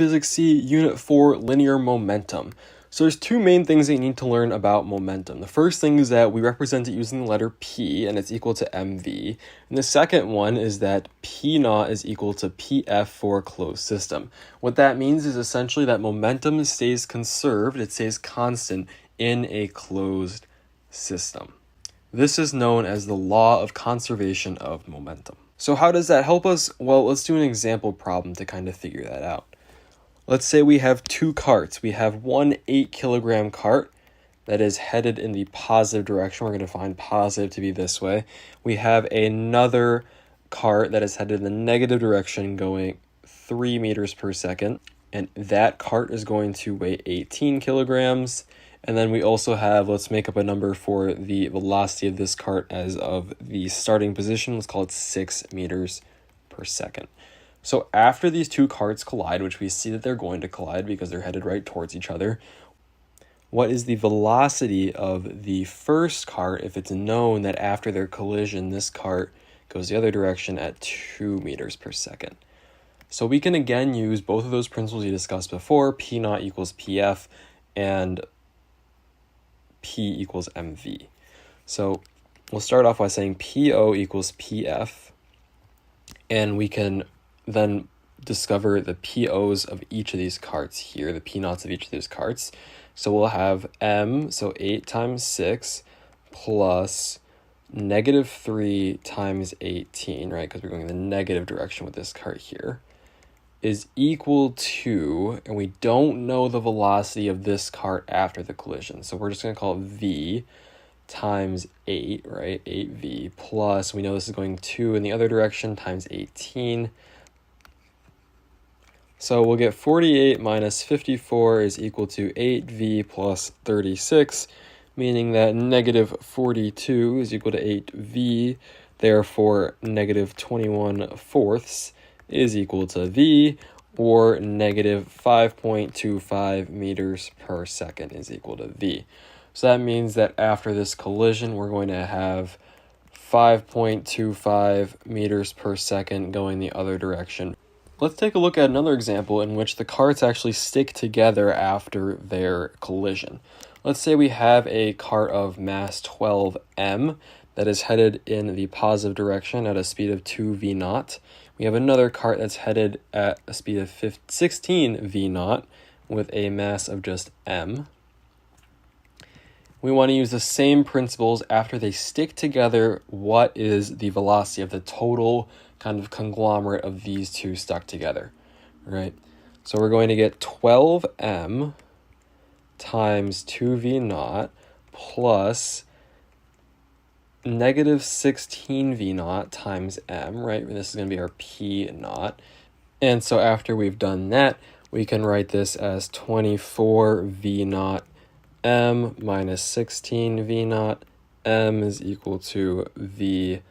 Physics C, Unit 4, Linear Momentum. So there's two main things that you need to learn about momentum. The first thing is that we represent it using the letter P, and it's equal to mv. And the second one is that P naught is equal to Pf for a closed system. What that means is essentially that momentum stays conserved, it stays constant in a closed system. This is known as the law of conservation of momentum. So how does that help us? Well, let's do an example problem to kind of figure that out. Let's say we have two carts. We have one 8-kilogram cart that is headed in the positive direction. We're going to find positive to be this way. We have another cart that is headed in the negative direction going 3 meters per second. And that cart is going to weigh 18 kilograms. And then we also have, let's make up a number for the velocity of this cart as of the starting position. Let's call it 6 meters per second. So after these two carts collide, which we see that they're going to collide because they're headed right towards each other, what is the velocity of the first cart if it's known that after their collision, this cart goes the other direction at 2 meters per second? So we can again use both of those principles we discussed before, P naught equals Pf and P equals mv. So we'll start off by saying Po equals Pf, and we can then discover the POs of each of these carts here, the P naughts of each of these carts. So we'll have M, so 8 times 6 plus -3 times 18, right? Because we're going in the negative direction with this cart here, is equal to, and we don't know the velocity of this cart after the collision. So we're just going to call it V times 8, right? 8V plus, we know this is going 2 in the other direction, times 18. So we'll get 48 minus 54 is equal to 8v plus 36, meaning that -42 is equal to 8v, therefore -21 fourths is equal to v, or -5.25 meters per second is equal to v. So that means that after this collision, we're going to have 5.25 meters per second going the other direction. Let's take a look at another example in which the carts actually stick together after their collision. Let's say we have a cart of mass 12m that is headed in the positive direction at a speed of 2v naught. We have another cart that's headed at a speed of 16v naught with a mass of just m. We want to use the same principles after they stick together. What is the velocity of the total kind of conglomerate of these two stuck together, right? So we're going to get 12m times 2v naught plus -16v naught times m, right? This is going to be our P naught. And so after we've done that, we can write this as 24v naught m minus 16v naught. M is equal to v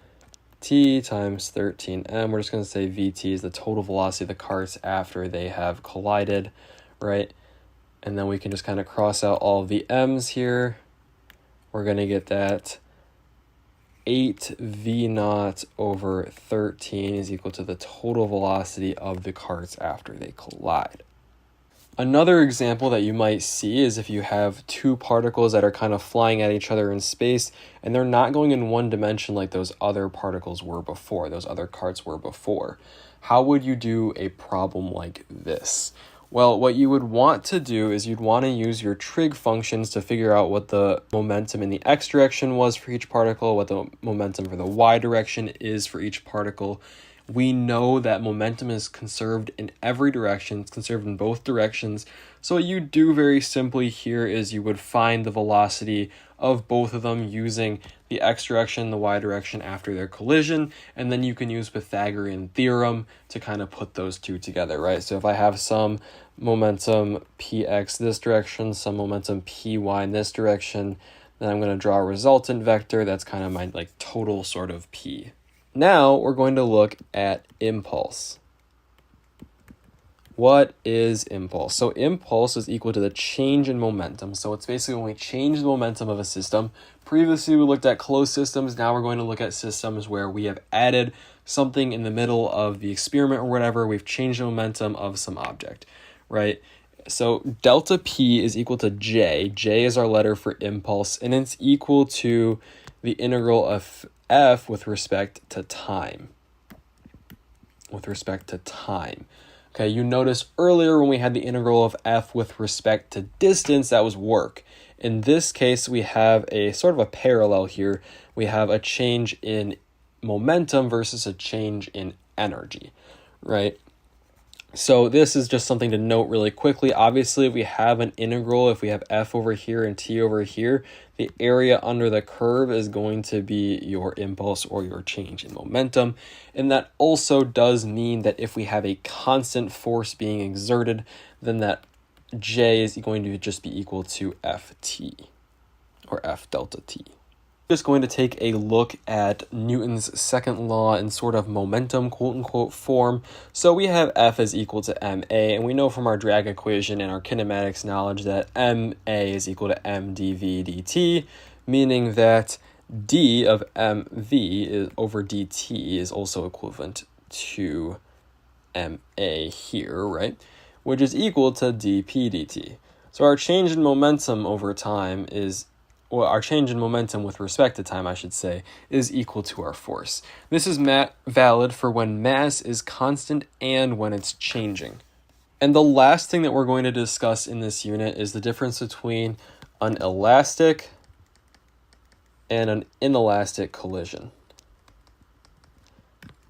t times 13m. We're just going to say vt is the total velocity of the carts after they have collided, right? And then we can just kind of cross out all of the m's here. We're going to get that 8v naught over 13 is equal to the total velocity of the carts after they collide. Another example that you might see is if you have two particles that are kind of flying at each other in space and they're not going in one dimension like those other particles were before, those other carts were before. How would you do a problem like this? Well, what you would want to do is you'd want to use your trig functions to figure out what the momentum in the x direction was for each particle, what the momentum for the y direction is for each particle. We know that momentum is conserved in every direction. It's conserved in both directions. So what you do very simply here is you would find the velocity of both of them using the x direction, the y direction after their collision, and then you can use Pythagorean theorem to kind of put those two together, right? So if I have some momentum px this direction, some momentum py in this direction, then I'm going to draw a resultant vector. That's kind of my like total sort of p. Now we're going to look at impulse. What is impulse? So impulse is equal to the change in momentum. So it's basically when we change the momentum of a system. Previously we looked at closed systems. Now we're going to look at systems where we have added something in the middle of the experiment or whatever. We've changed the momentum of some object, right? So delta P is equal to J. J is our letter for impulse, and it's equal to the integral of F with respect to time. Okay, you notice earlier when we had the integral of F with respect to distance, that was work. In this case, we have a sort of a parallel here. We have a change in momentum versus a change in energy, right? So this is just something to note really quickly. Obviously, if we have an integral, if we have F over here and T over here, the area under the curve is going to be your impulse or your change in momentum. And that also does mean that if we have a constant force being exerted, then that J is going to just be equal to Ft, or F delta T. Just going to take a look at Newton's second law in sort of momentum, quote-unquote, form. So we have F is equal to ma, and we know from our drag equation and our kinematics knowledge that ma is equal to mdv dt, meaning that d of mv over dt is also equivalent to ma here, right? Which is equal to dp dt. So our change in momentum over time is, well, our change in momentum with respect to time, I should say, is equal to our force. This is valid for when mass is constant and when it's changing. And the last thing that we're going to discuss in this unit is the difference between an elastic and an inelastic collision.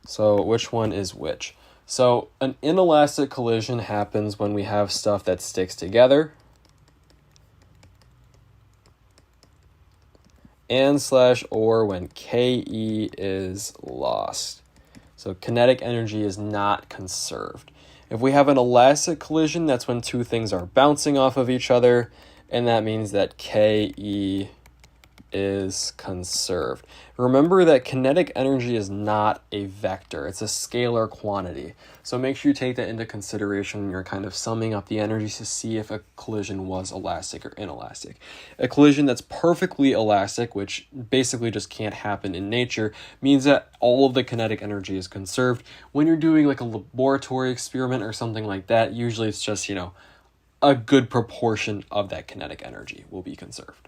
So which one is which? So an inelastic collision happens when we have stuff that sticks together and/or when Ke is lost. So kinetic energy is not conserved. If we have an elastic collision, that's when two things are bouncing off of each other, and that means that Ke is conserved. Remember that kinetic energy is not a vector, it's a scalar quantity. So make sure you take that into consideration when you're kind of summing up the energies to see if a collision was elastic or inelastic. A collision that's perfectly elastic, which basically just can't happen in nature, means that all of the kinetic energy is conserved. When you're doing like a laboratory experiment or something like that, usually it's just, a good proportion of that kinetic energy will be conserved.